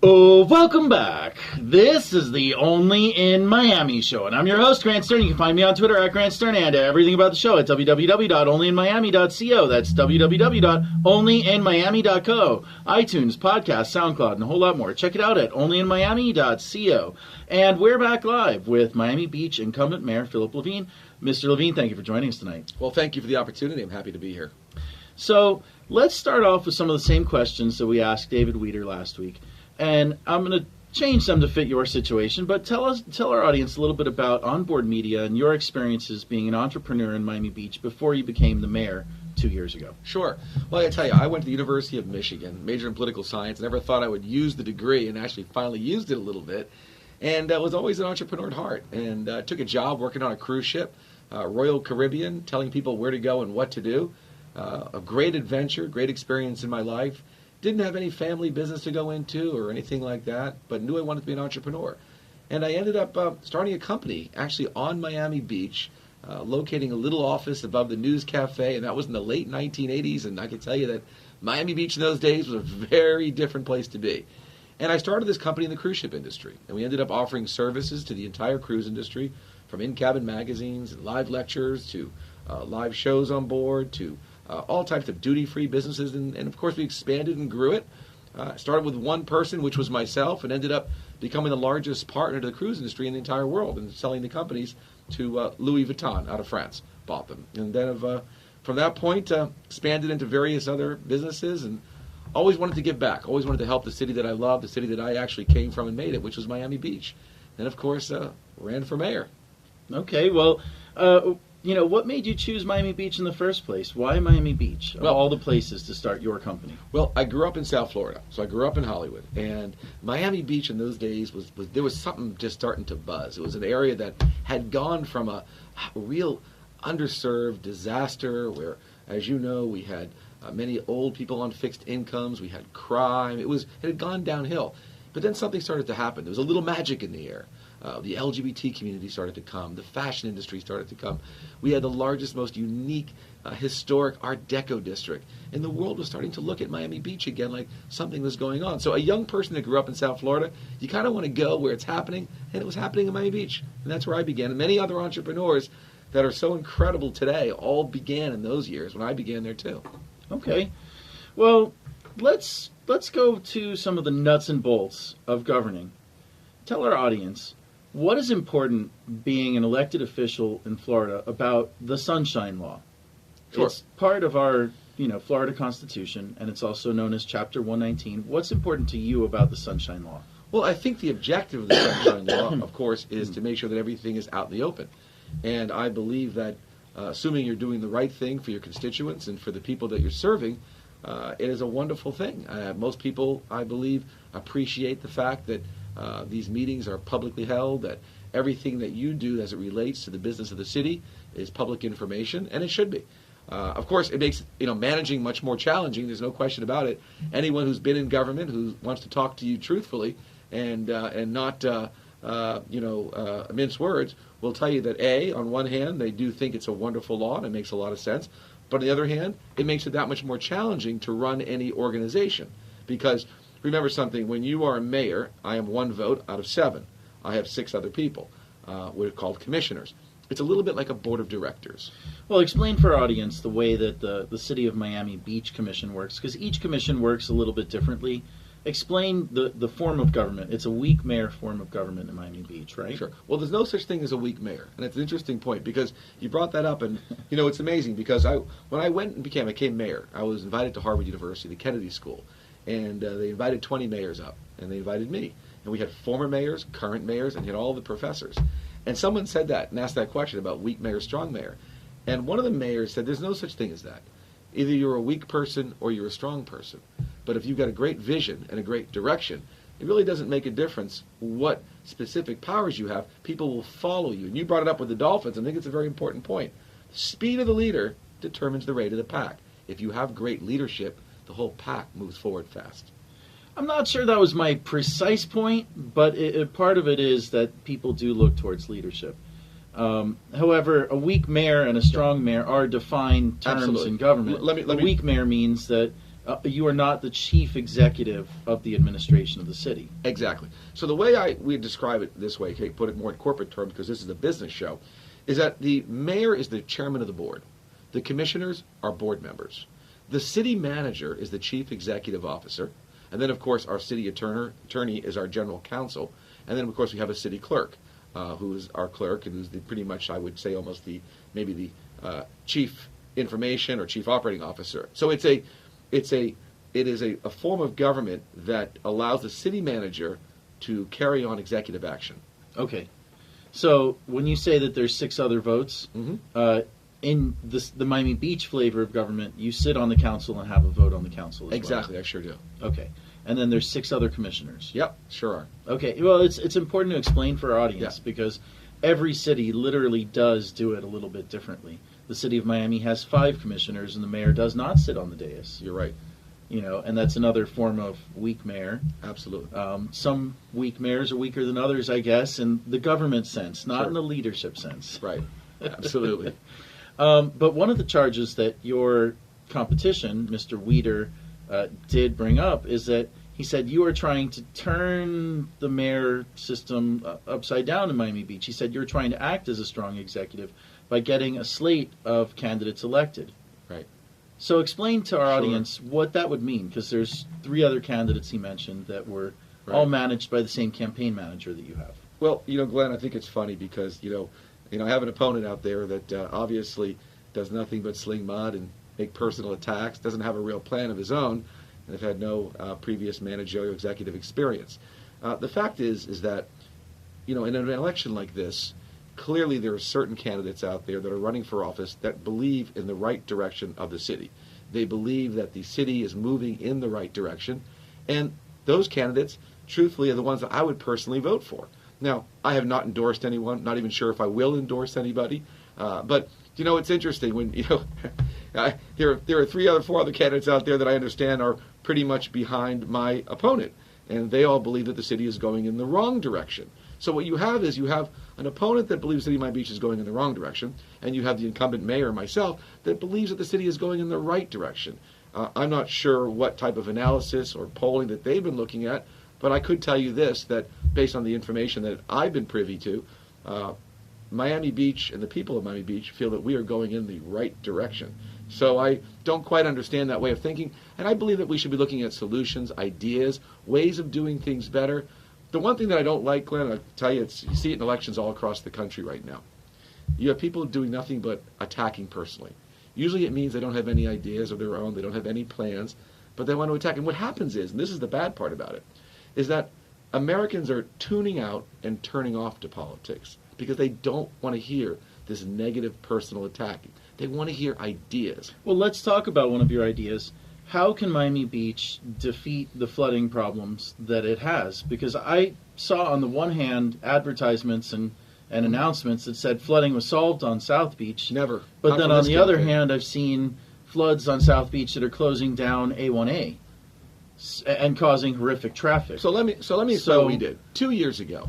Oh, welcome back. This is the Only in Miami show, and I'm your host, Grant Stern. You can find me on Twitter at Grant Stern and everything about the show at www.onlyinmiami.co. That's www.onlyinmiami.co. iTunes, podcast, SoundCloud, and a whole lot more. Check it out at onlyinmiami.co. And we're back live with Miami Beach Incumbent Mayor Philip Levine. Mr. Levine, thank you for joining us tonight. Well, thank you for the opportunity. I'm happy to be here. So let's start off with some of the same questions that we asked David Weeder last week. And I'm going to change them to fit your situation, but tell our audience a little bit about Onboard Media and your experiences being an entrepreneur in Miami Beach before you became the mayor 2 years ago. Sure. Well, I tell you, I went to the University of Michigan, majored in political science, never thought I would use the degree, and actually finally used it a little bit, and was always an entrepreneur at heart, and took a job working on a cruise ship, Royal Caribbean, telling people where to go and what to do. A great adventure, great experience in my life. Didn't have any family business to go into or anything like that, but knew I wanted to be an entrepreneur. And I ended up starting a company actually on Miami Beach, locating a little office above the News Cafe, and that was in the late 1980s, and I can tell you that Miami Beach in those days was a very different place to be. And I started this company in the cruise ship industry, and we ended up offering services to the entire cruise industry, from in-cabin magazines and live lectures to live shows on board to all types of duty-free businesses, and of course we expanded and grew it. Started with one person, which was myself, and ended up becoming the largest partner to the cruise industry in the entire world and selling the companies to Louis Vuitton out of France, bought them. And then from that point, expanded into various other businesses, and always wanted to give back, always wanted to help the city that I love, the city that I actually came from and made it, which was Miami Beach. And of course, ran for mayor. Okay, well, what made you choose Miami Beach in the first place? Why Miami Beach, of all the places to start your company? Well, I grew up in South Florida, so I grew up in Hollywood, and Miami Beach in those days was there was something just starting to buzz. It was an area that had gone from a real underserved disaster where, as you know, we had many old people on fixed incomes, we had crime, it had gone downhill. But then something started to happen. There was a little magic in the air. The LGBT community started to come. The fashion industry started to come. We had the largest, most unique, historic Art Deco district. And the world was starting to look at Miami Beach again like something was going on. So a young person that grew up in South Florida, you kind of want to go where it's happening, and it was happening in Miami Beach. And that's where I began. And many other entrepreneurs that are so incredible today all began in those years when I began there too. Okay. Well, let's go to some of the nuts and bolts of governing. Tell our audience, what is important being an elected official in Florida about the Sunshine Law? Sure. It's part of our, Florida Constitution, and it's also known as Chapter 119. What's important to you about the Sunshine Law? Well, I think the objective of the Sunshine Law, of course, is to make sure that everything is out in the open. And I believe that assuming you're doing the right thing for your constituents and for the people that you're serving, it is a wonderful thing. Most people, I believe, appreciate the fact that these meetings are publicly held, that everything that you do as it relates to the business of the city is public information, and it should be. Of course, it makes managing much more challenging. There's no question about it. Anyone who's been in government who wants to talk to you truthfully and not mince words will tell you that on one hand, they do think it's a wonderful law and it makes a lot of sense, but on the other hand, it makes it that much more challenging to run any organization because. Remember something, when you are a mayor, I am one vote out of 7. I have 6 other people. We're called commissioners. It's a little bit like a board of directors. Well, explain for our audience the way that the City of Miami Beach Commission works, because each commission works a little bit differently. Explain the form of government. It's a weak mayor form of government in Miami Beach, right? Sure. Well, there's no such thing as a weak mayor, and it's an interesting point because you brought that up, and it's amazing because when I went and became mayor, I was invited to Harvard University, the Kennedy School. And they invited 20 mayors up, and they invited me. And we had former mayors, current mayors, and had all the professors. And someone said that and asked that question about weak mayor, strong mayor. And one of the mayors said, there's no such thing as that. Either you're a weak person or you're a strong person. But if you've got a great vision and a great direction, it really doesn't make a difference what specific powers you have. People will follow you. And you brought it up with the Dolphins. I think it's a very important point. The speed of the leader determines the rate of the pack. If you have great leadership, the whole pack moves forward fast. I'm not sure that was my precise point, but part of it is that people do look towards leadership. However, a weak mayor and a strong mayor are defined terms Absolutely. in government. A weak mayor means that You are not the chief executive of the administration of the city. Exactly. So the way we describe it this way, okay, put it more in corporate terms because this is a business show, is that the mayor is the chairman of the board. The commissioners are board members. The city manager is the chief executive officer. And then, of course, our city attorney is our general counsel. And then, of course, we have a city clerk, who is our clerk and who's pretty much, I would say, almost maybe the chief information or chief operating officer. So it is a form of government that allows the city manager to carry on executive action. Okay. So when you say that there's 6 other votes, in the Miami Beach flavor of government, you sit on the council and have a vote on the council as Exactly, well. I sure do. Okay. And then there's 6 other commissioners. Yep, sure are. Okay. Well, it's important to explain for our audience because every city literally does do it a little bit differently. The city of Miami has 5 commissioners, and the mayor does not sit on the dais. You're right. And that's another form of weak mayor. Absolutely. Some weak mayors are weaker than others, I guess, in the government sense, not Sure. in the leadership sense. Right. Absolutely. But one of the charges that your competition, Mr. Weeder, did bring up is that he said you are trying to turn the mayor system upside down in Miami Beach. He said you're trying to act as a strong executive by getting a slate of candidates elected. Right. So explain to our Sure. audience what that would mean, because there's 3 other candidates he mentioned that were all managed by the same campaign manager that you have. Well, Glenn, I think it's funny because, I have an opponent out there that obviously does nothing but sling mud and make personal attacks, doesn't have a real plan of his own, and have had no previous managerial executive experience. The fact is that, in an election like this, clearly there are certain candidates out there that are running for office that believe in the right direction of the city. They believe that the city is moving in the right direction, and those candidates, truthfully, are the ones that I would personally vote for. Now, I have not endorsed anyone, not even sure if I will endorse anybody, but, it's interesting when, there are 4 other candidates out there that I understand are pretty much behind my opponent, and they all believe that the city is going in the wrong direction. So what you have is an opponent that believes City of Miami Beach is going in the wrong direction, and you have the incumbent mayor, myself, that believes that the city is going in the right direction. I'm not sure what type of analysis or polling that they've been looking at, but I could tell you this, that based on the information that I've been privy to, Miami Beach and the people of Miami Beach feel that we are going in the right direction. So I don't quite understand that way of thinking, and I believe that we should be looking at solutions, ideas, ways of doing things better. The one thing that I don't like, Glenn, I'll tell you, you see it in elections all across the country right now. You have people doing nothing but attacking personally. Usually it means they don't have any ideas of their own, they don't have any plans, but they want to attack. And what happens is, and this is the bad part about it, is that Americans are tuning out and turning off to politics because they don't want to hear this negative personal attacking. They want to hear ideas. Well, let's talk about one of your ideas. How can Miami Beach defeat the flooding problems that it has? Because I saw on the one hand advertisements and announcements that said flooding was solved on South Beach. Never. But Not then for on this the other campaign. hand, I've seen floods on South Beach that are closing down A1A and causing horrific traffic. So let me explain what we did. 2 years ago,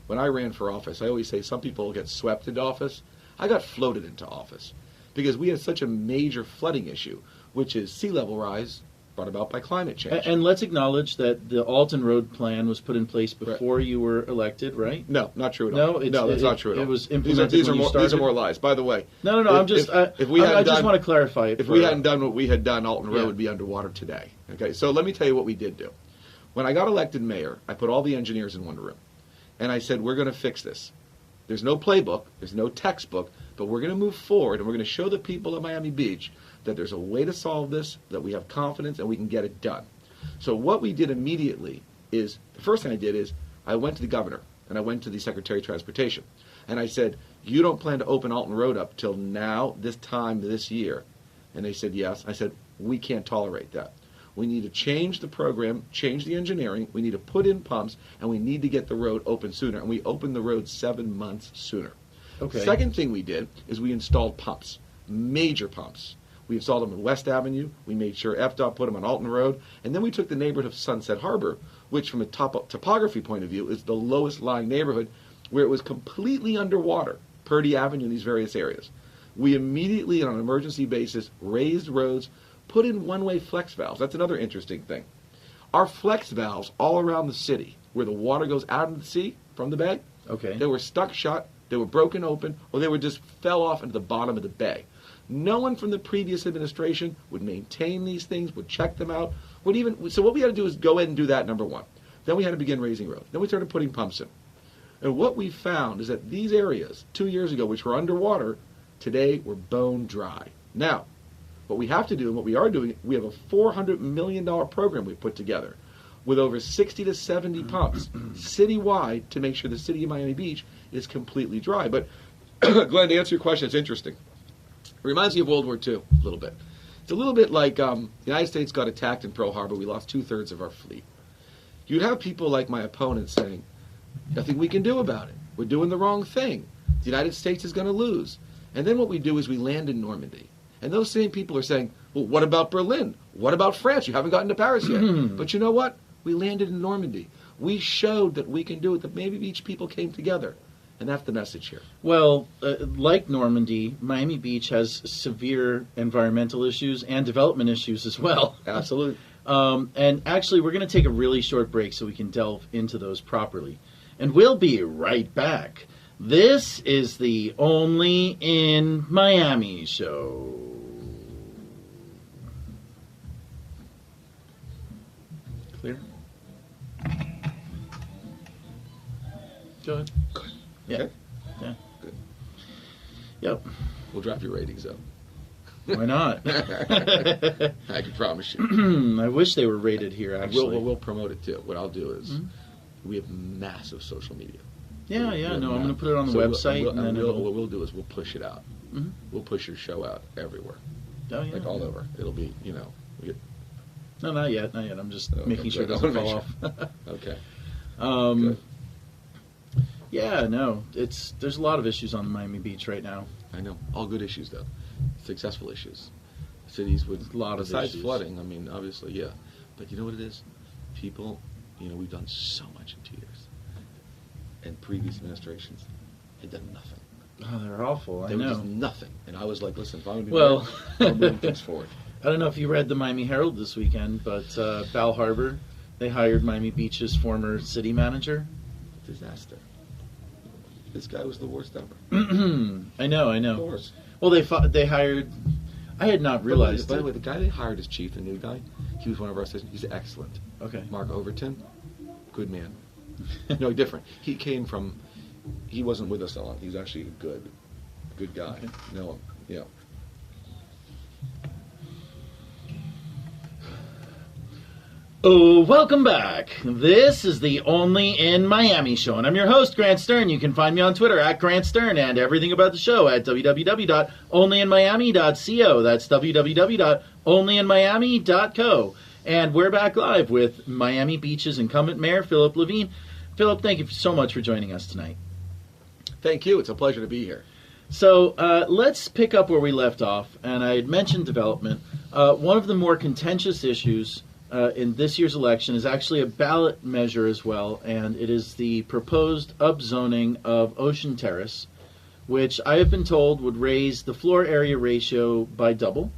when I ran for office, I always say some people get swept into office. I got floated into office because we had such a major flooding issue, which is sea level rise brought about by climate change. And let's acknowledge that the Alton Road plan was put in place before you were elected, right? No, not true at all. No, that's not true at all. It was implemented these when you are started. more lies. By the way, No. I just want to clarify it. If we hadn't done what we had done, Alton Road would be underwater today. Okay, so let me tell you what we did do. When I got elected mayor, I put all the engineers in one room, and I said, we're going to fix this. There's no playbook, there's no textbook, but we're going to move forward, and we're going to show the people of Miami Beach that there's a way to solve this, that we have confidence, and we can get it done. So what we did immediately is, the first thing I did is, I went to the governor, and I went to the Secretary of Transportation, and I said, you don't plan to open Alton Road up till now, this time, this year? And they said, yes. I said, we can't tolerate that. We need to change the program, change the engineering, we need to put in pumps, and we need to get the road open sooner. And we opened the road 7 months sooner. Okay. Second thing we did is we installed pumps, major pumps. We installed them on West Avenue. We made sure FDOT put them on Alton Road. And then we took the neighborhood of Sunset Harbor, which from a topography point of view is the lowest lying neighborhood, where it was completely underwater, Purdy Avenue and these various areas. We immediately, on an emergency basis, raised roads, put in one-way flex valves. That's another interesting thing. Our flex valves all around the city, where the water goes out into the sea from the bay, Okay. they were stuck shut, they were broken open, or they were just fell off into the bottom of the bay. No one from the previous administration would maintain these things, would check them out, so what we had to do is go ahead and do that, number one. Then we had to begin raising roads. Then we started putting pumps in. And what we found is that these areas, 2 years ago, which were underwater, today were bone dry. Now, what we have to do, and what we are doing, we have a $400 million program we've put together with over 60 to 70 pumps citywide to make sure the city of Miami Beach is completely dry. But, Glenn, to answer your question, it's interesting. It reminds me of World War II a little bit. It's a little bit like the United States got attacked in Pearl Harbor. We lost 2/3 of our fleet. You'd have people like my opponents saying, nothing we can do about it. We're doing the wrong thing. The United States is going to lose. And then what we do is we land in Normandy. And those same people are saying, well, what about Berlin? What about France? You haven't gotten to Paris yet. But you know what? We landed in Normandy. We showed that we can do it, that Miami Beach people came together. And that's the message here. Well, like Normandy, Miami Beach has severe environmental issues and development issues as well. Absolutely. And actually, we're going to take a really short break so we can delve into those properly. And we'll be right back. This is the Only in Miami show. Clear? Go ahead. Good. Yeah. Okay. Yeah. Good. Yep. We'll drop your ratings, though. Why not? I can promise you. I wish they were rated here, actually. We'll promote it, too. What I'll do is we have massive social media. Yeah, I'm going to put it on the So website. what we'll do is we'll push it out. Mhm. We'll push your show out everywhere. Oh, yeah. Like all over. It'll be, we get, No, not yet. I'm just Okay, making sure it good. doesn't I fall wanna off. okay. Um, Good. yeah, no, there's a lot of issues on Miami Beach right now. I know. All good issues, though. Successful issues. Cities with A lot of besides issues. flooding, I mean, obviously, yeah. But you know what it is? People, we've done so much in 2 years. And previous administrations had done nothing. Oh, they're awful. They I were know. just nothing. And I was like, listen, if I'm going to be Well, I'm moving things forward. I don't know if you read the Miami Herald this weekend, but Bal Harbour, they hired Miami Beach's former city manager. Disaster. This guy was the worst ever. I know. Of course. Well, they hired. I had not realized. By the way, the guy they hired as chief, the new guy, he was one of our assistants. He's excellent. Okay. Mark Overton, good man. No, different. He came from. He wasn't with us that long. He was actually a good guy. Okay. No, yeah. Oh, welcome back. This is the Only in Miami show, and I'm your host, Grant Stern. You can find me on Twitter at Grant Stern and everything about the show at www.onlyinmiami.co. That's www.onlyinmiami.co. And we're back live with Miami Beach's incumbent mayor, Philip Levine. Philip, thank you so much for joining us tonight. Thank you. It's a pleasure to be here. So let's pick up where we left off, and I had mentioned development. One of the more contentious issues in this year's election is actually a ballot measure as well, and it is the proposed upzoning of Ocean Terrace, which I have been told would raise the floor area ratio by double,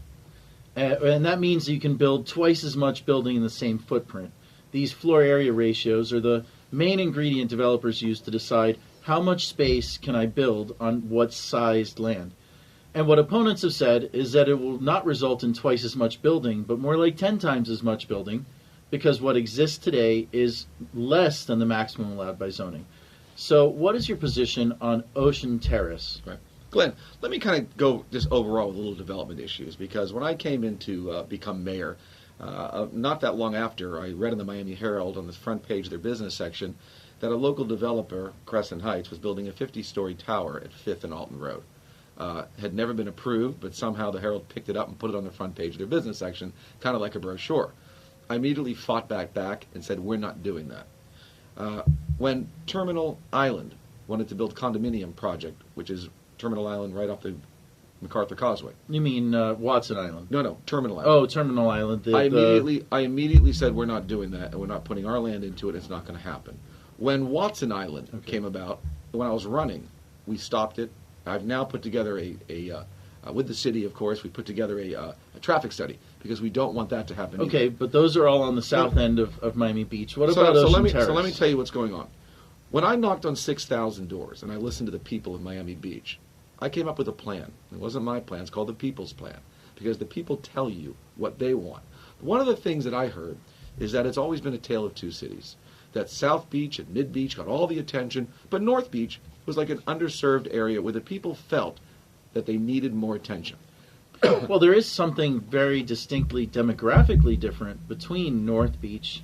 and that means you can build twice as much building in the same footprint. These floor area ratios are the main ingredient developers use to decide how much space can I build on what sized land. And what opponents have said is that it will not result in twice as much building, but more like 10 times as much building, because what exists today is less than the maximum allowed by zoning. So what is your position on Ocean Terrace? Right. Glenn, let me kind of go just overall with little development issues, because when I came in to become mayor, not that long after, I read in the Miami Herald on the front page of their business section that a local developer, Crescent Heights, was building a 50-story tower at 5th and Alton Road. Had never been approved, but somehow the Herald picked it up and put it on the front page of their business section, kind of like a brochure. I immediately fought back and said, we're not doing that. When Terminal Island wanted to build a condominium project, which is Terminal Island right off the MacArthur Causeway. You mean Watson Island? No, Terminal Island. Oh, Terminal Island. I immediately said we're not doing that, and we're not putting our land into it. It's not going to happen. When Watson Island came about, when I was running, we stopped it. I've now put together a with the city, of course, we put together a traffic study because we don't want that to happen. Okay, either. but those are all on the south end of Miami Beach. What about Ocean Terrace? So let me tell you what's going on. When I knocked on 6,000 doors and I listened to the people of Miami Beach, I came up with a plan. It wasn't my plan. It's called the People's Plan because the people tell you what they want. One of the things that I heard is that it's always been a tale of two cities. That South Beach and Mid Beach got all the attention, but North Beach was like an underserved area where the people felt that they needed more attention. Well, there is something very distinctly demographically different between North Beach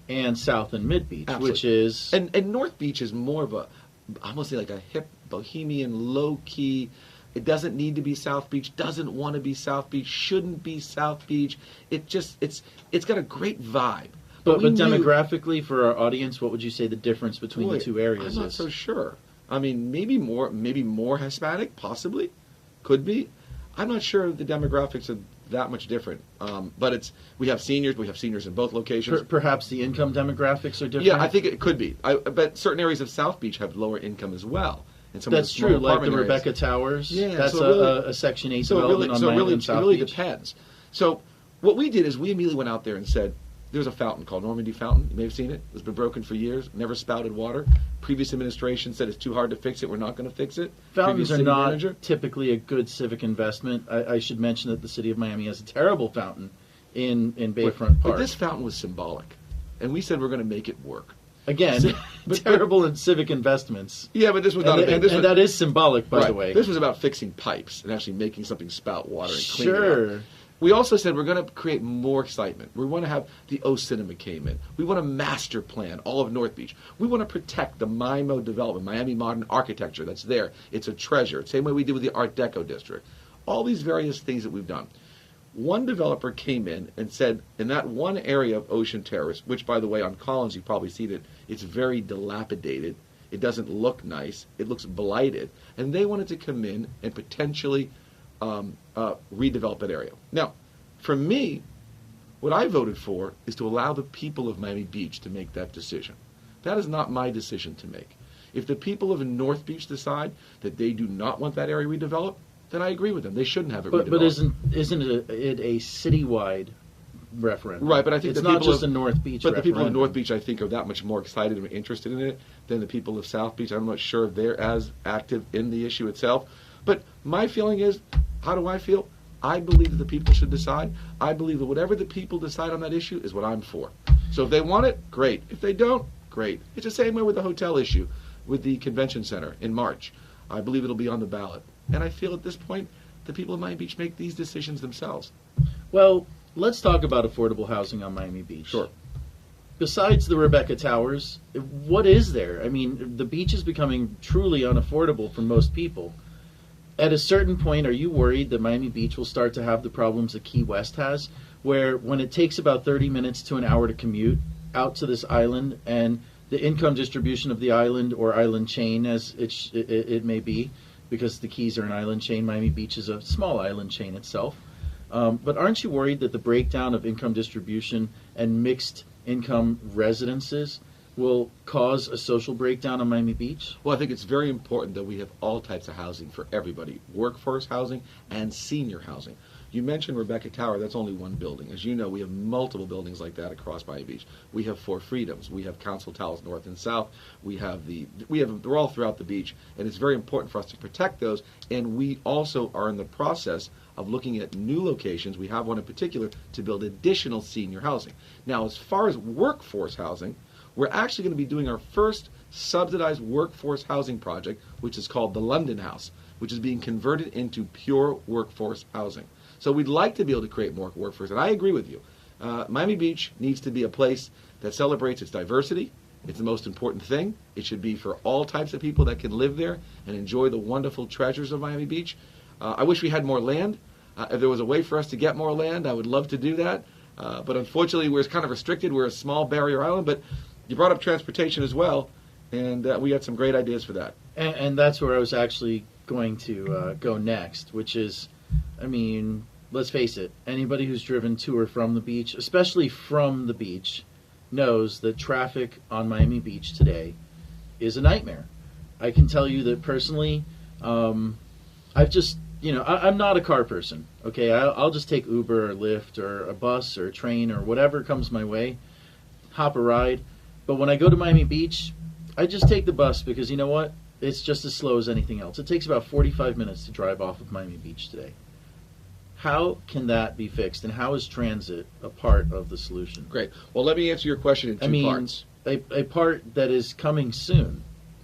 and South and Mid Beach, Absolutely. which is... And North Beach is more of a, I must say, like a hip, bohemian, low-key. It doesn't need to be South Beach, doesn't want to be South Beach, shouldn't be South Beach. It's got a great vibe. But demographically, for our audience, what would you say the difference between the two areas is? I'm not so sure. I mean, maybe more Hispanic, possibly, could be. I'm not sure the demographics are that much different. But we have seniors in both locations. Perhaps the income demographics are different? Yeah, I think it could be. But certain areas of South Beach have lower income as well. And some That's of the true, like the apartment areas. Rebecca Towers. Yeah, that's so a Section 8 development on Miami and South It really Beach. depends. So what we did is we immediately went out there and said, there's a fountain called Normandy Fountain. You may have seen it. It's been broken for years, never spouted water. Previous administration said it's too hard to fix it. We're not going to fix it. Fountains are not typically a good civic investment. I should mention that the city of Miami has a terrible fountain in Bayfront Park. But this fountain was symbolic. And we said we're going to make it work. Again, terrible in civic investments. Yeah, but this was not and that is symbolic, by the way. This was about fixing pipes and actually making something spout water and clean it up. Sure. We also said we're going to create more excitement. We want to have the O Cinema came in. We want to master plan all of North Beach. We want to protect the MIMO development, Miami Modern Architecture that's there. It's a treasure. Same way we did with the Art Deco district. All these various things that we've done. One developer came in and said, in that one area of Ocean Terrace, which, by the way, on Collins you've probably seen it, it's very dilapidated. It doesn't look nice. It looks blighted. And they wanted to come in and potentially redevelop that area. Now, for me, what I voted for is to allow the people of Miami Beach to make that decision. That is not my decision to make. If the people of North Beach decide that they do not want that area redeveloped, then I agree with them. They shouldn't have it redeveloped. But isn't it a citywide referendum? Right, but I think it's not just a North Beach But referendum. the people of North Beach, I think, are that much more excited and interested in it than the people of South Beach. I'm not sure they're as active in the issue itself. But my feeling is, how do I feel? I believe that the people should decide. I believe that whatever the people decide on that issue is what I'm for. So if they want it, great. If they don't, great. It's the same way with the hotel issue, with the convention center in March. I believe it'll be on the ballot. And I feel at this point, the people of Miami Beach make these decisions themselves. Well, let's talk about affordable housing on Miami Beach. Sure. Besides the Rebecca Towers, what is there? I mean, the beach is becoming truly unaffordable for most people. At a certain point, are you worried that Miami Beach will start to have the problems that Key West has, where when it takes about 30 minutes to an hour to commute out to this island, and the income distribution of the island or island chain, as it may be, because the Keys are an island chain, Miami Beach is a small island chain itself. But aren't you worried that the breakdown of income distribution and mixed income residences will cause a social breakdown on Miami Beach? Well, I think it's very important that we have all types of housing for everybody, workforce housing and senior housing. You mentioned Rebecca Tower. That's only one building. As you know, we have multiple buildings like that across Miami Beach. We have Four Freedoms. We have Council Towers North and South. They're all throughout the beach, and it's very important for us to protect those. And we also are in the process of looking at new locations. We have one in particular to build additional senior housing. Now, as far as workforce housing, we're actually going to be doing our first subsidized workforce housing project, which is called the London House, which is being converted into pure workforce housing. So we'd like to be able to create more workforce. And I agree with you. Miami Beach needs to be a place that celebrates its diversity. It's the most important thing. It should be for all types of people that can live there and enjoy the wonderful treasures of Miami Beach. I wish we had more land. If there was a way for us to get more land, I would love to do that. But unfortunately, we're kind of restricted. We're a small barrier island. But you brought up transportation as well, and we got some great ideas for that. And that's where I was actually going to go next, which is, I mean, let's face it, anybody who's driven to or from the beach, especially from the beach, knows that traffic on Miami Beach today is a nightmare. I can tell you that personally, I've just I'm not a car person. Okay, I'll just take Uber or Lyft or a bus or a train or whatever comes my way, hop a ride. But when I go to Miami Beach, I just take the bus because you know what? It's just as slow as anything else. It takes about 45 minutes to drive off of Miami Beach today. How can that be fixed, and how is transit a part of the solution? Great. Well, let me answer your question in two parts. A part that is coming soon.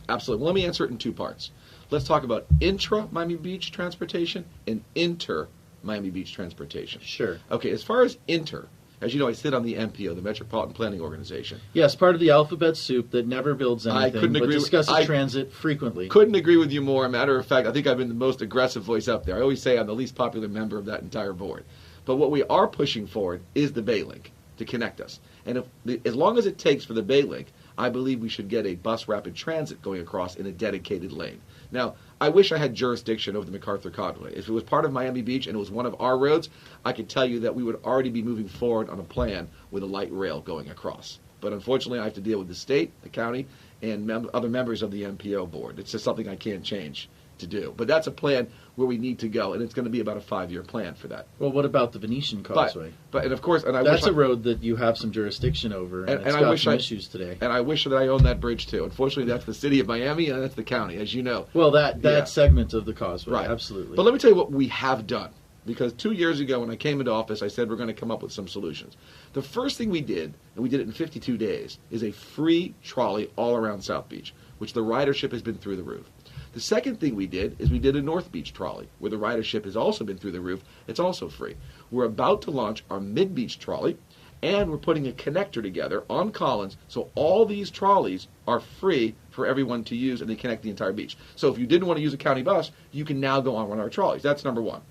Absolutely. Well, let me answer it in two parts. Let's talk about intra-Miami Beach transportation and inter-Miami Beach transportation. Sure. Okay, as far as inter, as you know, I sit on the MPO, the Metropolitan Planning Organization. Yes, part of the alphabet soup that never builds anything, but discusses transit frequently. Couldn't agree with you more. Matter of fact, I think I've been the most aggressive voice up there. I always say I'm the least popular member of that entire board. But what we are pushing forward is the Bay Link to connect us. And as long as it takes for the Bay Link, I believe we should get a bus rapid transit going across in a dedicated lane. Now, I wish I had jurisdiction over the MacArthur Causeway. If it was part of Miami Beach and it was one of our roads, I could tell you that we would already be moving forward on a plan with a light rail going across. But unfortunately, I have to deal with the state, the county, and other members of the MPO board. It's just something I can't change to do. But that's a plan where we need to go, and it's going to be about a 5-year plan for that. Well, what about the Venetian Causeway? But and of course, that's a road that you have some jurisdiction over, and it's got some issues today. And I wish that I owned that bridge too. Unfortunately, that's the city of Miami, and that's the county, as you know. Well, that segment of the causeway, right. Absolutely. But let me tell you what we have done. Because 2 years ago when I came into office, I said we're going to come up with some solutions. The first thing we did, and we did it in 52 days, is a free trolley all around South Beach, which the ridership has been through the roof. The second thing we did is we did a North Beach trolley, where the ridership has also been through the roof. It's also free. We're about to launch our Mid-Beach trolley, and we're putting a connector together on Collins, so all these trolleys are free for everyone to use, and they connect the entire beach. So if you didn't want to use a county bus, you can now go on one of our trolleys. That's number one.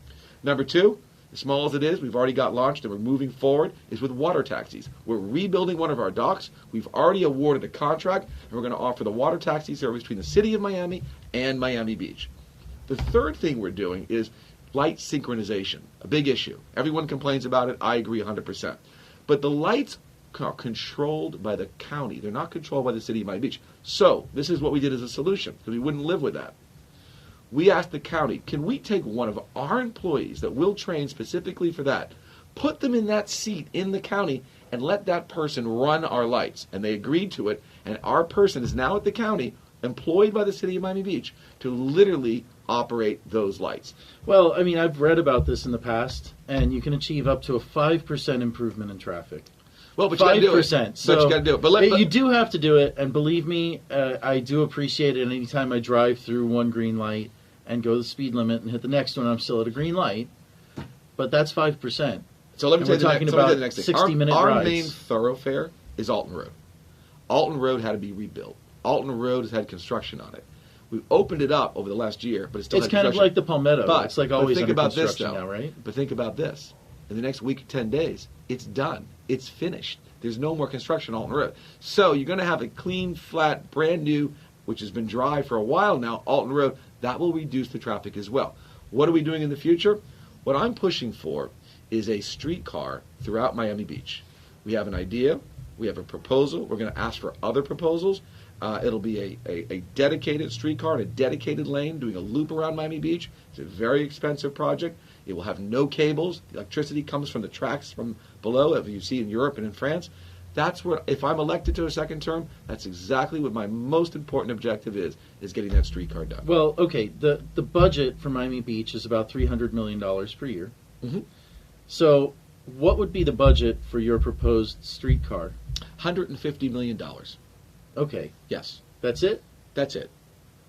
Number two, as small as it is, we've already got launched and we're moving forward, is with water taxis. We're rebuilding one of our docks. We've already awarded a contract, and we're going to offer the water taxi service between the city of Miami and Miami Beach. The third thing we're doing is light synchronization, a big issue. Everyone complains about it. I agree 100%. But the lights are controlled by the county. They're not controlled by the city of Miami Beach. So this is what we did as a solution, because we wouldn't live with that. We asked the county, can we take one of our employees that we'll train specifically for that, put them in that seat in the county, and let that person run our lights? And they agreed to it, and our person is now at the county, employed by the city of Miami Beach, to literally operate those lights. Well, I mean, I've read about this in the past, and you can achieve up to a 5% improvement in traffic. Well, but you got to do it. 5%. So you got to do it. But you do have to do it, and believe me, I do appreciate it. Anytime I drive through one green light and go the speed limit and hit the next one, I'm still at a green light. But that's 5%. So let me tell you the next thing. 60-minute rides. Our main thoroughfare is Alton Road. Alton Road had to be rebuilt. Alton Road has had construction on it. We've opened it up over the last year, but it's kind of like the Palmetto. But it's like always think under about this, construction now, right? But think about this. In the next week, 10 days, it's done. It's finished. There's no more construction on Alton Road. So you're going to have a clean, flat, brand new, which has been dry for a while now, Alton Road. That will reduce the traffic as well. What are we doing in the future? What I'm pushing for is a streetcar throughout Miami Beach. We have an idea. We have a proposal. We're going to ask for other proposals. It'll be a dedicated streetcar in a dedicated lane doing a loop around Miami Beach. It's a very expensive project. It will have no cables. The electricity comes from the tracks from below, as you see in Europe and in France. That's what, if I'm elected to a second term, that's exactly what my most important objective is getting that streetcar done. Well, okay, the budget for Miami Beach is about $300 million per year. Mm-hmm. So what would be the budget for your proposed streetcar? $150 million. Okay. Yes. That's it? That's it.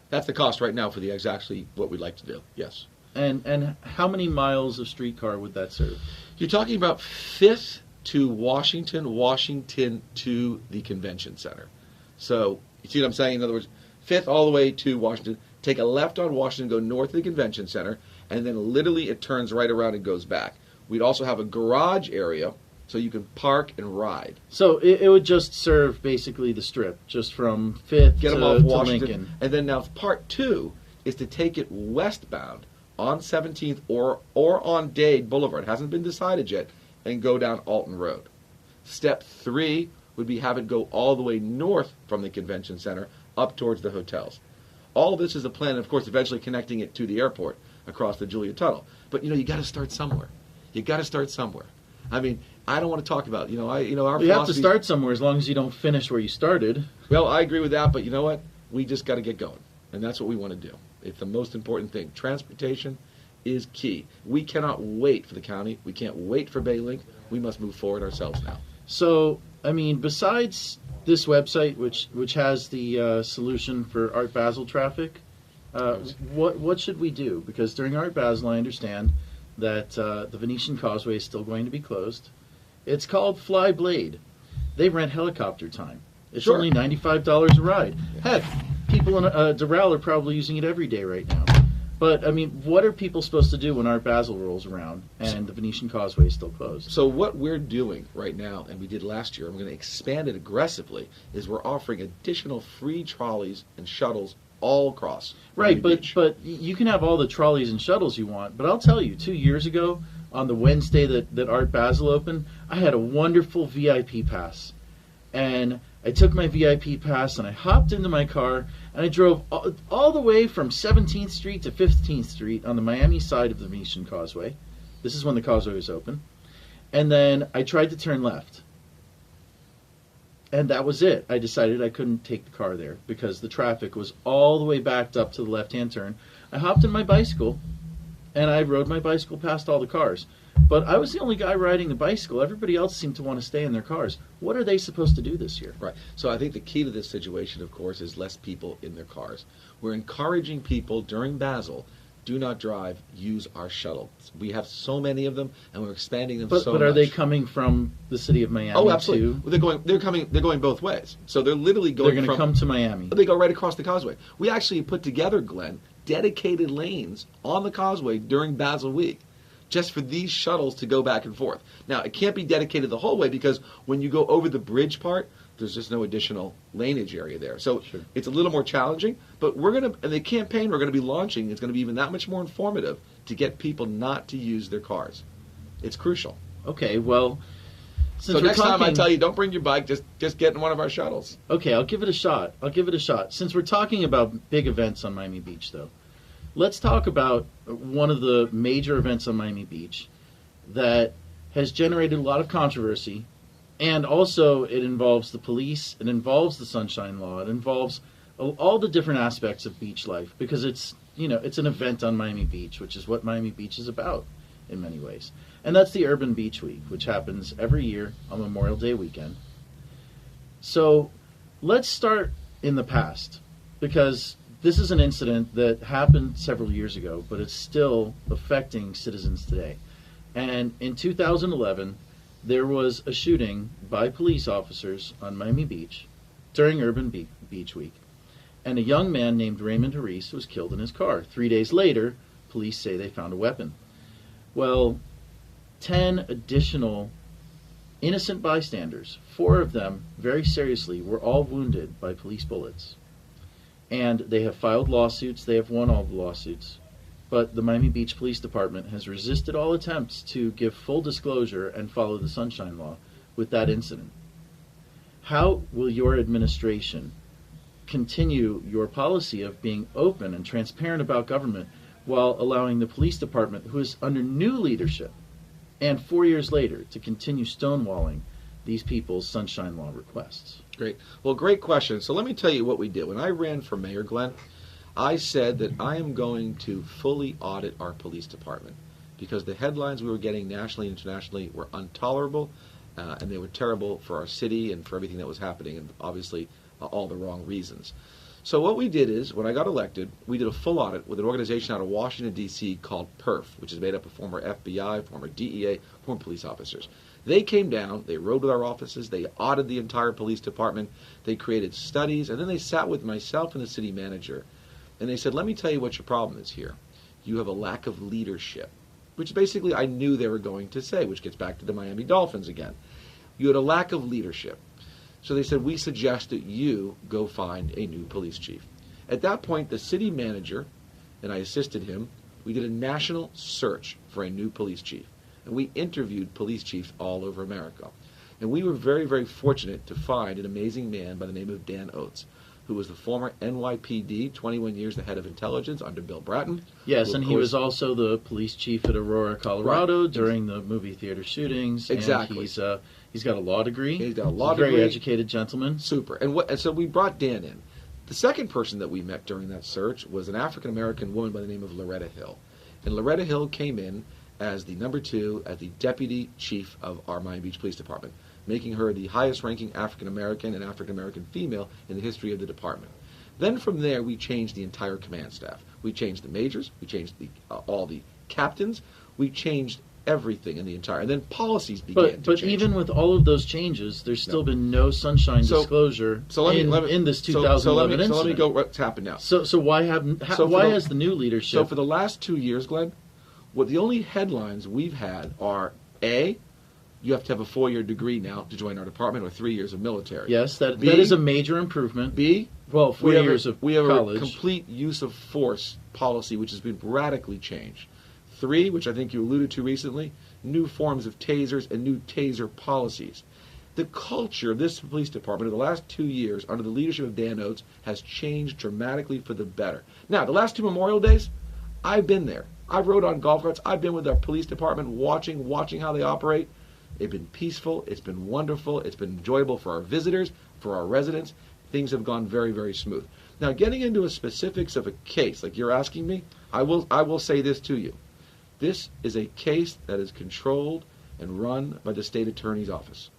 That's the cost right now for the exactly what we'd like to do. Yes. And how many miles of streetcar would that serve? You're talking about 5th to Washington, Washington to the convention center. So, you see what I'm saying? In other words, 5th all the way to Washington, take a left on Washington, go north of the convention center, and then literally it turns right around and goes back. We'd also have a garage area so you can park and ride. So it would just serve basically the strip, just from 5th Get them to, off to Washington. Lincoln. And then now part 2 is to take it westbound on 17th or on Dade Boulevard. It hasn't been decided yet. And go down Alton Road. Step 3 would be have it go all the way north from the convention center up towards the hotels. All this is a plan, of course, eventually connecting it to the airport. across the Julia Tunnel. But you got to start somewhere. You got to start somewhere. I mean, I don't want to talk about, our You philosophy. have to start somewhere as long as you don't finish where you started. Well, I agree with that, but you know what? We just got to get going, and that's what we want to do. It's the most important thing. Transportation is key. We cannot wait for the county. We can't wait for Baylink. We must move forward ourselves now. So, I mean, besides this website, which has the solution for Art Basel traffic, what should we do? Because during Art Basel, I understand that the Venetian Causeway is still going to be closed. It's called Fly Blade. They rent helicopter time. It's Sure. only $95 a ride. Heck, people in Doral are probably using it every day right now. But, I mean, what are people supposed to do when Art Basel rolls around and the Venetian Causeway is still closed? So what we're doing right now, and we did last year, and we're going to expand it aggressively, is we're offering additional free trolleys and shuttles all across Right, Miami Beach. but you can have all the trolleys and shuttles you want. But I'll tell you, 2 years ago, on the Wednesday that Art Basel opened, I had a wonderful VIP pass. And I took my VIP pass and I hopped into my car and I drove all the way from 17th Street to 15th Street on the Miami side of the Venetian Causeway. This is when the causeway was open. And then I tried to turn left. And that was it. I decided I couldn't take the car there because the traffic was all the way backed up to the left-hand turn. I hopped in my bicycle and I rode my bicycle past all the cars. But I was the only guy riding the bicycle. Everybody else seemed to want to stay in their cars. What are they supposed to do this year? Right. So I think the key to this situation, of course, is less people in their cars. We're encouraging people during Basel, do not drive, use our shuttles. We have so many of them, and we're expanding them so much. But are they coming from the city of Miami? Oh, absolutely. Well, they're going both ways. So they're literally going They're going to come to Miami. They go right across the causeway. We actually put together, Glenn, dedicated lanes on the causeway during Basel Week, just for these shuttles to go back and forth. Now, it can't be dedicated the whole way because when you go over the bridge part, there's just no additional laneage area there. So Sure. It's a little more challenging, but the campaign we're going to be launching is going to be even that much more informative to get people not to use their cars. It's crucial. Okay, well, since So we're next time I talking- tell you, don't bring your bike, just get in one of our shuttles. Okay, I'll give it a shot. Since we're talking about big events on Miami Beach, though, let's talk about one of the major events on Miami Beach that has generated a lot of controversy, and also it involves the police, it involves the Sunshine Law, it involves all the different aspects of beach life, because it's an event on Miami Beach, which is what Miami Beach is about in many ways. And that's the Urban Beach Week, which happens every year on Memorial Day weekend. So let's start in the past, because this is an incident that happened several years ago, but it's still affecting citizens today. And in 2011, there was a shooting by police officers on Miami Beach during Urban Beach Week, and a young man named Raymond Harris was killed in his car. 3 days later, police say they found a weapon. Well, 10 additional innocent bystanders, 4 of them very seriously, were all wounded by police bullets. And they have filed lawsuits. They have won all the lawsuits. But the Miami Beach Police Department has resisted all attempts to give full disclosure and follow the Sunshine Law with that incident. How will your administration continue your policy of being open and transparent about government while allowing the police department, who is under new leadership, and 4 years later, to continue stonewalling these people's Sunshine Law requests? Great. Well, great question. So let me tell you what we did. When I ran for mayor, Glenn, I said that I am going to fully audit our police department because the headlines we were getting nationally and internationally were intolerable, and they were terrible for our city and for everything that was happening, and obviously all the wrong reasons. So what we did is, when I got elected, we did a full audit with an organization out of Washington, D.C. called PERF, which is made up of former FBI, former DEA, former police officers. They came down, they rode with our offices, they audited the entire police department, they created studies, and then they sat with myself and the city manager, and they said, let me tell you what your problem is here. You have a lack of leadership, which basically I knew they were going to say, which gets back to the Miami Dolphins again. You had a lack of leadership. So they said, we suggest that you go find a new police chief. At that point, the city manager, and I assisted him, we did a national search for a new police chief. And we interviewed police chiefs all over America. And we were very, very fortunate to find an amazing man by the name of Dan Oates, who was the former NYPD, 21 years the head of intelligence under Bill Bratton. Yes, who, and of he course, was also the police chief at Aurora, Colorado during the movie theater shootings. Exactly. And he's got a law degree. He's got a law Very degree. educated gentleman. Super. And so we brought Dan in. The second person that we met during that search was an African-American woman by the name of Loretta Hill. And Loretta Hill came in as the number 2, as the deputy chief of our Miami Beach Police Department, making her the highest-ranking African-American and African-American female in the history of the department. Then from there, we changed the entire command staff. We changed the majors. We changed all the captains. We changed everything in the entire. And then policies began to change. But even with all of those changes, there's still been no sunshine disclosure in this 2011 incident. So let me go what's happened now. So why has the new leadership? So for the last 2 years, Glenn, the only headlines we've had are A, you have to have a 4-year degree now to join our department, or 3 years of military. Yes, that B, is a major improvement. B, well, 4 years of college. We have a complete use of force policy, which has been radically changed. 3, which I think you alluded to recently, new forms of tasers and new taser policies. The culture of this police department in the last 2 years, under the leadership of Dan Oates, has changed dramatically for the better. Now, the last 2 Memorial Days, I've been there. I rode on golf carts. I've been with our police department watching how they operate. It's been peaceful. It's been wonderful. It's been enjoyable for our visitors, for our residents. Things have gone very, very smooth. Now, getting into the specifics of a case, like you're asking me, I will say this to you. This is a case that is controlled and run by the state attorney's office.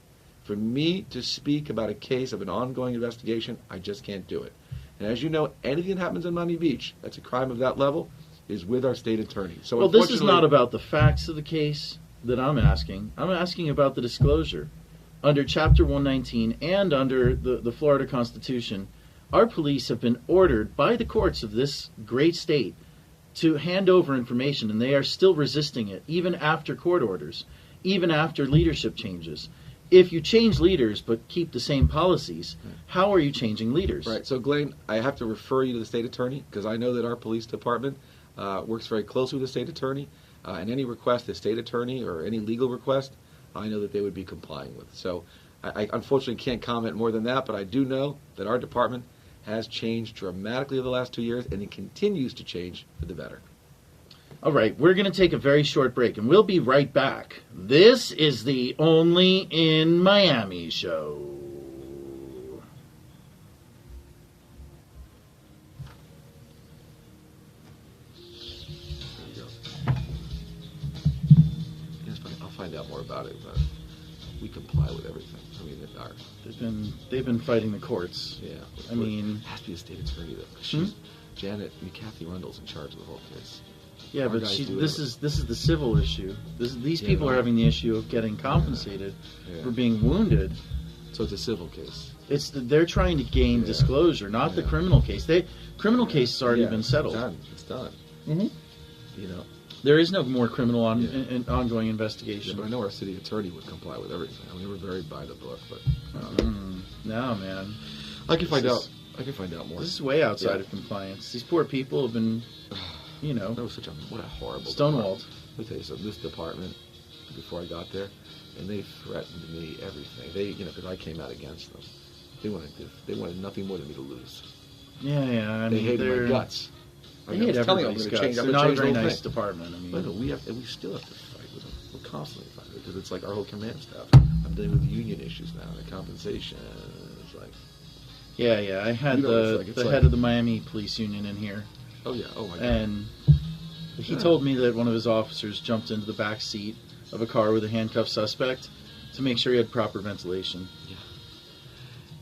For me to speak about a case of an ongoing investigation, I just can't do it. And as you know, anything that happens in Miami Beach, that's a crime of that level, is with our state attorney. So well, this is not about the facts of the case that I'm asking. I'm asking about the disclosure. Under Chapter 119 and under the Florida Constitution, our police have been ordered by the courts of this great state to hand over information, and they are still resisting it, even after court orders, even after leadership changes. If you change leaders but keep the same policies, how are you changing leaders? Right. So, Glenn, I have to refer you to the state attorney, because I know that our police department works very closely with the state attorney, and any request the state attorney or any legal request, I know that they would be complying with. So I unfortunately can't comment more than that, but I do know that our department has changed dramatically over the last 2 years, and it continues to change for the better. All right, we're going to take a very short break, and we'll be right back. This is the Only in Miami show. There you go. It's funny. I'll find out more about it, but we comply with everything. I mean, they've been fighting the courts. Yeah. I mean, it has to be a state attorney though. Kathy Rundle's in charge of the whole case. Yeah, but this is the civil issue. These people are having the issue of getting compensated for being wounded. So it's a civil case. They're trying to gain disclosure, not the criminal case. Criminal case has already been settled. It's done. Mm-hmm. You know, there is no more criminal ongoing investigation. Yeah, but I know our city attorney would comply with everything. I mean, we're very by the book, but no, man. I can find out. I can find out more. This is way outside of compliance. These poor people have been, That was what a horrible stonewalled. Let me tell you something. This department, before I got there, and they threatened me everything. Because I came out against them. They wanted nothing more than me to lose. Yeah. I mean, they hated my guts. They hate everybody's guts. They're not a very nice department. I mean, but we still have to fight with them. We're constantly fighting because it's like our whole command staff. I'm dealing with union issues now, the compensation. It's like. Yeah. I had the head of the Miami Police Union in here. Oh yeah. Oh my God. And he told me that one of his officers jumped into the back seat of a car with a handcuffed suspect to make sure he had proper ventilation.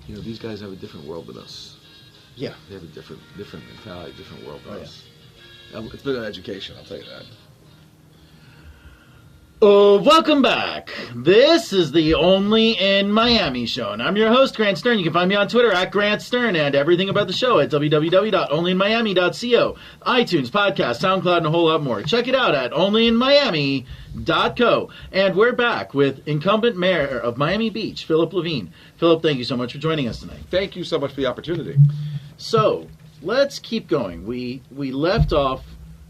Yeah. These guys have a different world than us. Yeah. They have a different mentality, different world than us. It's been an education, I'll tell you that. Welcome back. This is the Only in Miami show, and I'm your host, Grant Stern. You can find me on Twitter at Grant Stern, and everything about the show at www.onlyinmiami.co, iTunes, podcast, SoundCloud, and a whole lot more. Check it out at onlyinmiami.co. And we're back with incumbent mayor of Miami Beach, Philip Levine. Philip, thank you so much for joining us tonight. Thank you so much for the opportunity. So, let's keep going. We left off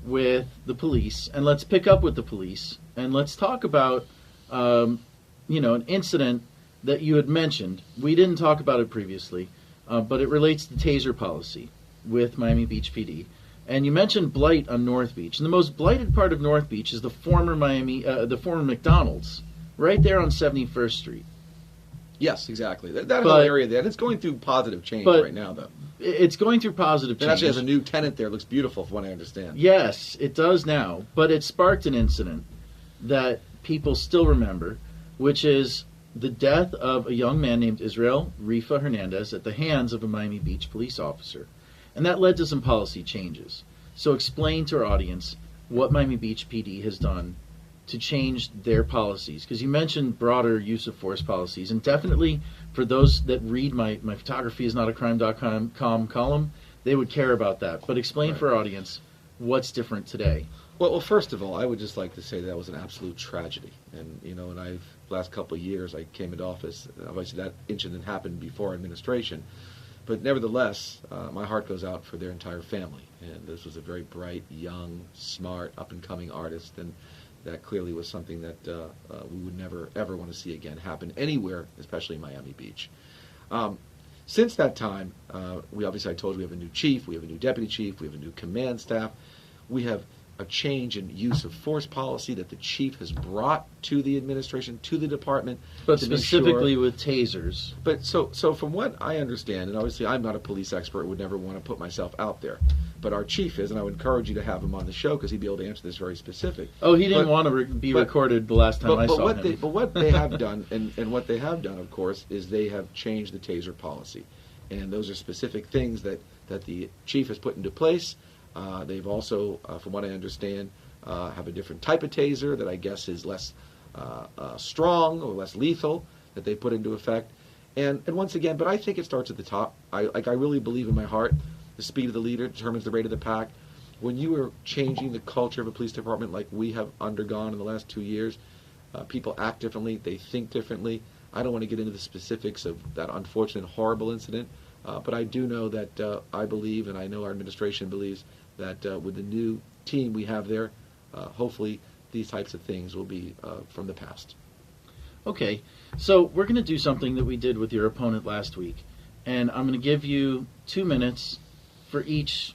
with the police, and let's pick up with the police. And let's talk about, an incident that you had mentioned. We didn't talk about it previously, but it relates to taser policy with Miami Beach PD. And you mentioned blight on North Beach, and the most blighted part of North Beach is the former McDonald's, right there on 71st Street. Yes, exactly. That whole area there, it's going through positive change right now, though. It's going through positive change. It actually has a new tenant there. It looks beautiful, from what I understand. Yes, it does now. But it sparked an incident that people still remember, which is the death of a young man named Israel Rifa Hernandez at the hands of a Miami Beach police officer. And that led to some policy changes. So explain to our audience what Miami Beach PD has done to change their policies. Because you mentioned broader use of force policies. And definitely for those that read my photographyisnotacrime.com column, they would care about that. But explain for our audience what's different today. Well, first of all, I would just like to say that was an absolute tragedy. And, last couple of years I came into office. Obviously that incident happened before administration. But nevertheless, my heart goes out for their entire family. And this was a very bright, young, smart, up-and-coming artist. And that clearly was something that we would never, ever want to see again happen anywhere, especially in Miami Beach. Since that time, I told you we have a new chief, we have a new deputy chief, we have a new command staff. We have a change in use of force policy that the chief has brought to the administration, to the department. But specifically with tasers. But so from what I understand, and obviously I'm not a police expert, would never want to put myself out there, but our chief is, and I would encourage you to have him on the show because he'd be able to answer this very specific. Oh, he didn't want to be recorded the last time I saw him. But what they have done, and what they have done, of course, is they have changed the taser policy. And those are specific things that the chief has put into place. They've also, from what I understand, have a different type of taser that I guess is less strong or less lethal that they put into effect. And once again, but I think it starts at the top. I really believe in my heart the speed of the leader determines the rate of the pack. When you are changing the culture of a police department like we have undergone in the last 2 years, people act differently, they think differently. I don't want to get into the specifics of that unfortunate, horrible incident, but I do know that I believe, and I know our administration believes, that with the new team we have there, hopefully these types of things will be from the past. Okay, so we're going to do something that we did with your opponent last week, and I'm going to give you 2 minutes for each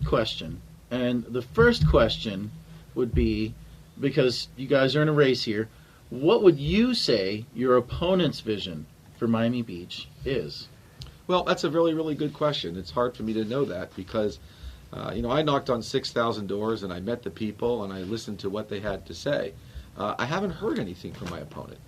question. And the first question would be, because you guys are in a race here, what would you say your opponent's vision for Miami Beach is? Well, that's a really, really good question. It's hard for me to know that because I knocked on 6,000 doors and I met the people and I listened to what they had to say. I haven't heard anything from my opponent.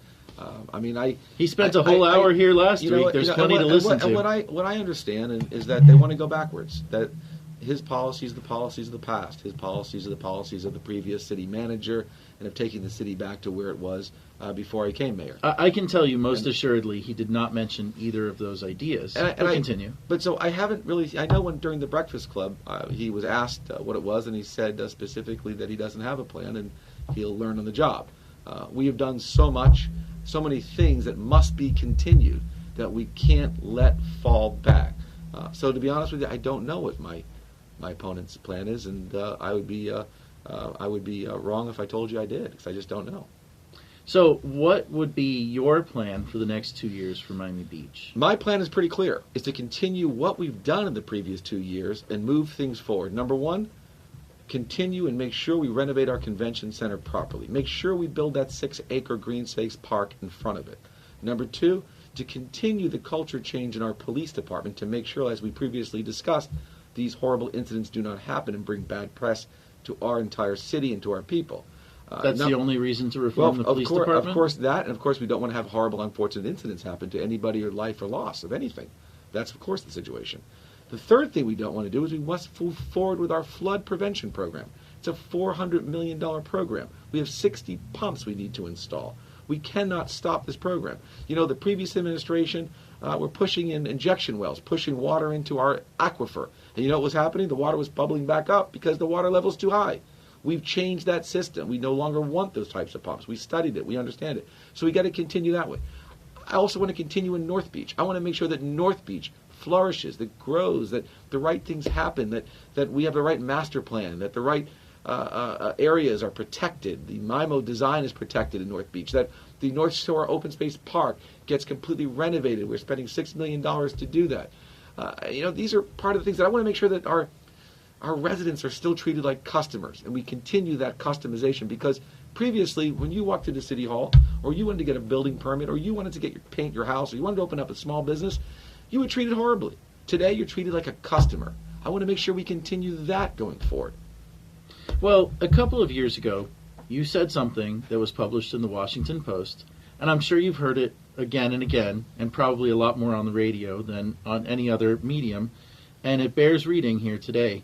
He spent a whole hour here last week. There's plenty to listen to. And what I understand is that they want to go backwards. That his policies are the policies of the past. His policies are the policies of the previous city manager and of taking the city back to where it was before I became mayor. I can tell you most assuredly he did not mention either of those ideas. Continue. But so I haven't really, I know when during the Breakfast Club he was asked what it was and he said specifically that he doesn't have a plan and he'll learn on the job. We have done so much, so many things that must be continued that we can't let fall back. So to be honest with you, I don't know what my opponent's plan is, and I would be wrong if I told you I did, because I just don't know. So what would be your plan for the next 2 years for Miami Beach? My plan is pretty clear. It's to continue what we've done in the previous 2 years and move things forward. Number one, continue and make sure we renovate our convention center properly. Make sure we build that 6-acre green space park in front of it. Number two, to continue the culture change in our police department to make sure, as we previously discussed, these horrible incidents do not happen and bring bad press to our entire city and to our people. That's the only reason to reform the police department? Of course that, and of course we don't want to have horrible, unfortunate incidents happen to anybody or life or loss of anything. That's, of course, the situation. The third thing we don't want to do is we must move forward with our flood prevention program. It's a $400 million program. We have 60 pumps we need to install. We cannot stop this program. The previous administration were pushing in injection wells, pushing water into our aquifer. And you know what was happening? The water was bubbling back up because the water level is too high. We've changed that system. We no longer want those types of pumps. We studied it. We understand it. So we got to continue that way. I also want to continue in North Beach. I want to make sure that North Beach flourishes, that grows, that the right things happen, that we have the right master plan, that the right areas are protected. The MIMO design is protected in North Beach, that the North Shore Open Space Park gets completely renovated. We're spending $6 million to do that. These are part of the things that I want to make sure that our residents are still treated like customers, and we continue that customization, because previously, when you walked into City Hall, or you wanted to get a building permit, or you wanted to paint your house, or you wanted to open up a small business, you were treated horribly. Today, you're treated like a customer. I want to make sure we continue that going forward. Well, a couple of years ago, you said something that was published in the Washington Post, and I'm sure you've heard it again and again, and probably a lot more on the radio than on any other medium, and it bears reading here today,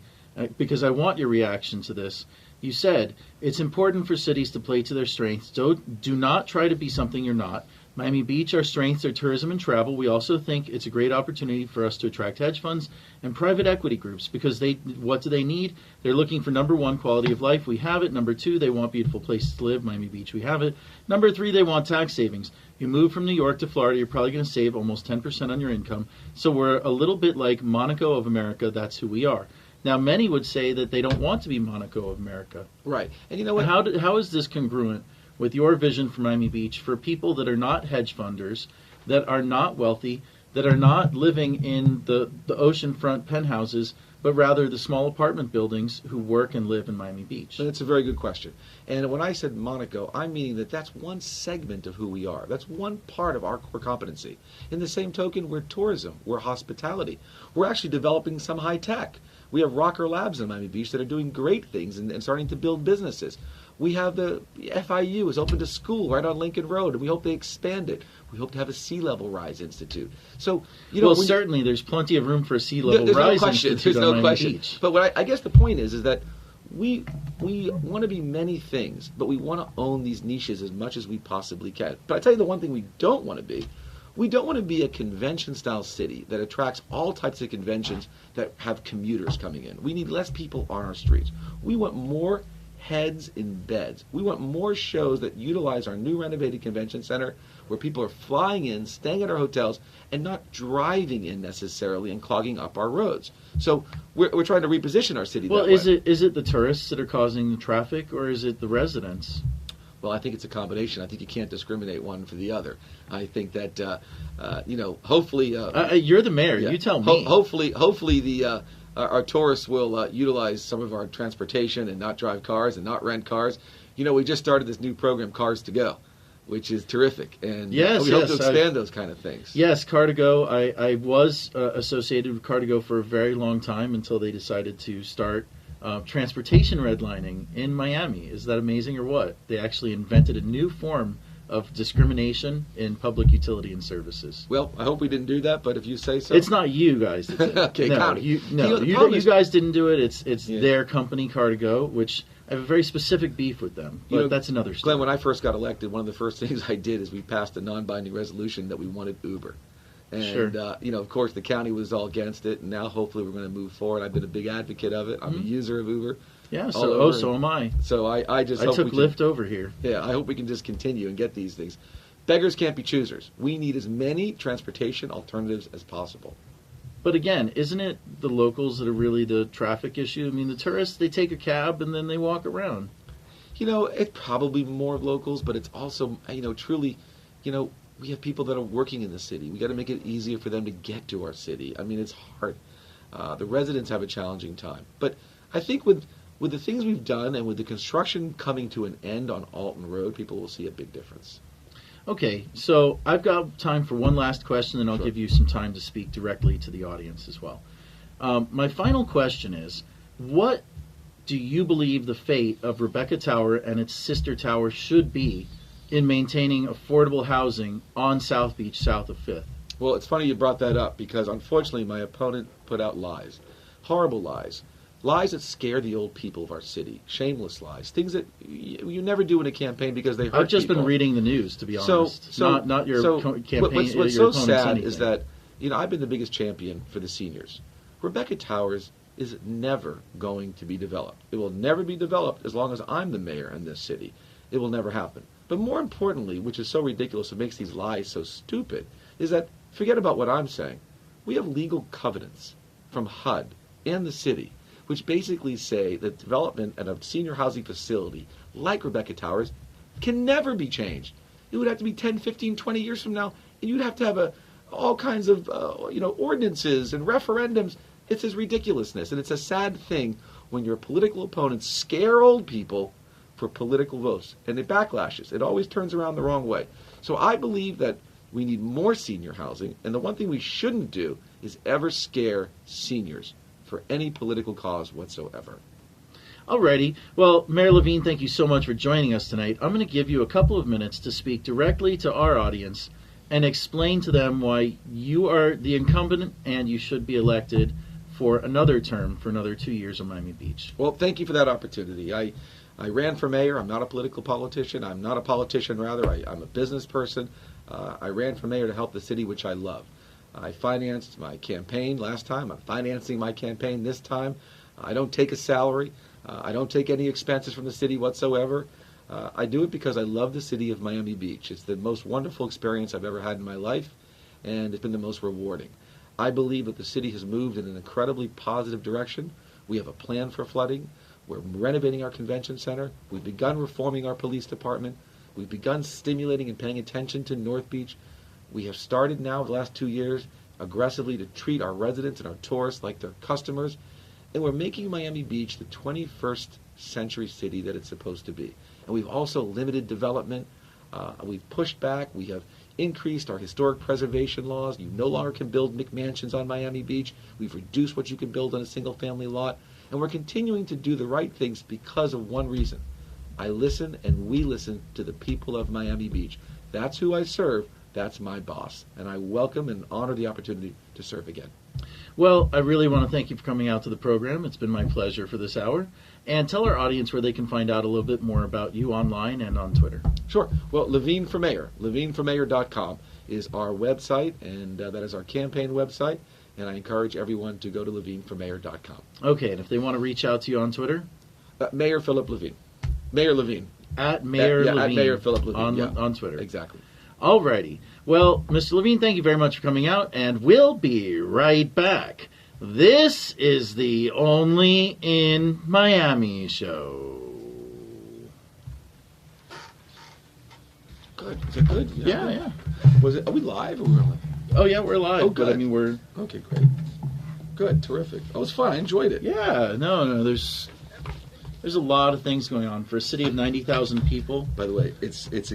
because I want your reaction to this. You said, it's important for cities to play to their strengths. Do not try to be something you're not. Miami Beach, our strengths are tourism and travel. We also think it's a great opportunity for us to attract hedge funds and private equity groups, because what do they need? They're looking for, number one, quality of life. We have it. Number two, they want beautiful places to live. Miami Beach, we have it. Number three, they want tax savings. You move from New York to Florida, you're probably going to save almost 10% on your income. So we're a little bit like Monaco of America. That's who we are. Now, many would say that they don't want to be Monaco of America. Right. And you know what? How is this congruent with your vision for Miami Beach for people that are not hedge funders, that are not wealthy, that are not living in the oceanfront penthouses, but rather the small apartment buildings who work and live in Miami Beach? That's a very good question. And when I said Monaco, I'm meaning that's one segment of who we are. That's one part of our core competency. In the same token, we're tourism, we're hospitality. We're actually developing some high tech. We have Rocker Labs in Miami Beach that are doing great things and starting to build businesses. We have the FIU is opened a school right on Lincoln Road, and we hope they expand it. We hope to have a sea level rise institute. So, certainly there's plenty of room for a sea level rise no question. institute. There's on no Miami question. Beach. But what I guess the point is that we want to be many things, but we want to own these niches as much as we possibly can. But I tell you the one thing we don't want to be. We don't want to be a convention-style city that attracts all types of conventions that have commuters coming in. We need less people on our streets. We want more heads in beds. We want more shows that utilize our new renovated convention center, where people are flying in, staying at our hotels, and not driving in necessarily and clogging up our roads. So we're trying to reposition our city. Well, that way. is it the tourists that are causing the traffic, or is it the residents? Well, I think it's a combination. I think you can't discriminate one for the other. I think that, hopefully... you're the mayor. Yeah, you tell me. Hopefully, our tourists will utilize some of our transportation and not drive cars and not rent cars. We just started this new program, Cars to Go, which is terrific. And we hope to expand those kind of things. Yes, Car to Go. I was associated with Car to Go for a very long time until they decided to start transportation redlining in Miami. Is that amazing or what? They actually invented a new form of discrimination in public utility and services. Well, I hope we didn't do that, but if you say so. It's not you guys that did it. Okay, no, county. You guys didn't do it. It's their company, Car to Go, which I have a very specific beef with them. But that's another story. Glenn, when I first got elected, one of the first things I did is we passed a non-binding resolution that we wanted Uber. And, sure. Of course, the county was all against it, and now hopefully we're going to move forward. I've been a big advocate of it. I'm a user of Uber. Yeah, so am I. So I just hope I took Lyft over here. Yeah, I hope we can just continue and get these things. Beggars can't be choosers. We need as many transportation alternatives as possible. But again, isn't it the locals that are really the traffic issue? I mean, the tourists, they take a cab and then they walk around. It's probably more locals, but it's also, truly, we have people that are working in the city. We got to make it easier for them to get to our city. I mean, it's hard. The residents have a challenging time. But I think with the things we've done and with the construction coming to an end on Alton Road, people will see a big difference. Okay, so I've got time for one last question, and I'll give you some time to speak directly to the audience as well. My final question is, what do you believe the fate of Rebecca Tower and its sister tower should be in maintaining affordable housing on South Beach, south of 5th? Well, it's funny you brought that up, because unfortunately my opponent put out lies, horrible lies that scare the old people of our city, shameless lies, things that you never do in a campaign because they hurt people. I've just been reading the news, to be honest, not your campaign. What's so sad is that I've been the biggest champion for the seniors. Rebecca Towers is never going to be developed. It will never be developed as long as I'm the mayor in this city. It will never happen. But more importantly, which is so ridiculous, it makes these lies so stupid, is that, forget about what I'm saying, we have legal covenants from HUD and the city, which basically say that development at a senior housing facility like Rebecca Towers can never be changed. It would have to be 10, 15, 20 years from now, and you'd have to have all kinds of ordinances and referendums. It's his ridiculousness, and it's a sad thing when your political opponents scare old people for political votes, and it backlashes. It always turns around the wrong way. So I believe that we need more senior housing, and the one thing we shouldn't do is ever scare seniors for any political cause whatsoever. Alrighty. Well, Mayor Levine, thank you so much for joining us tonight. I'm going to give you a couple of minutes to speak directly to our audience and explain to them why you are the incumbent and you should be elected for another term for another 2 years in Miami Beach. Well, thank you for that opportunity. I ran for mayor. I'm not a political politician. I'm not a politician, rather. I'm a business person. I ran for mayor to help the city, which I love. I financed my campaign last time. I'm financing my campaign this time. I don't take a salary. I don't take any expenses from the city whatsoever. I do it because I love the city of Miami Beach. It's the most wonderful experience I've ever had in my life, and it's been the most rewarding. I believe that the city has moved in an incredibly positive direction. We have a plan for flooding. We're renovating our convention center. We've begun reforming our police department. We've begun stimulating and paying attention to North Beach. We have started now, the last 2 years, aggressively to treat our residents and our tourists like their customers. And we're making Miami Beach the 21st century city that it's supposed to be. And we've also limited development. We've pushed back. We have increased our historic preservation laws. You no longer can build McMansions on Miami Beach. We've reduced what you can build on a single-family lot. And we're continuing to do the right things because of one reason. I listen and we listen to the people of Miami Beach. That's who I serve. That's my boss. And I welcome and honor the opportunity to serve again. Well, I really want to thank you for coming out to the program. It's been my pleasure for this hour. And tell our audience where they can find out a little bit more about you online and on Twitter. Sure. Well, Levine for Mayor, levineformayor.com is our website, and that is our campaign website. And I encourage everyone to go to levineformayor.com. Okay, and if they want to reach out to you on Twitter? Mayor Philip Levine. Mayor Levine. At Mayor Levine. At Mayor Philip Levine. On Twitter. Exactly. Alrighty. Well, Mr. Levine, thank you very much for coming out, and we'll be right back. This is the Only in Miami show. Good. Is it good? Yeah. Was it? Are we live or we're live? Oh, yeah, we're live. Oh, good. But, I mean, we're... Okay, great. Good. Terrific. Oh, it was fun. I enjoyed it. Yeah, no, there's a lot of things going on. For a city of 90,000 people... By the way, it's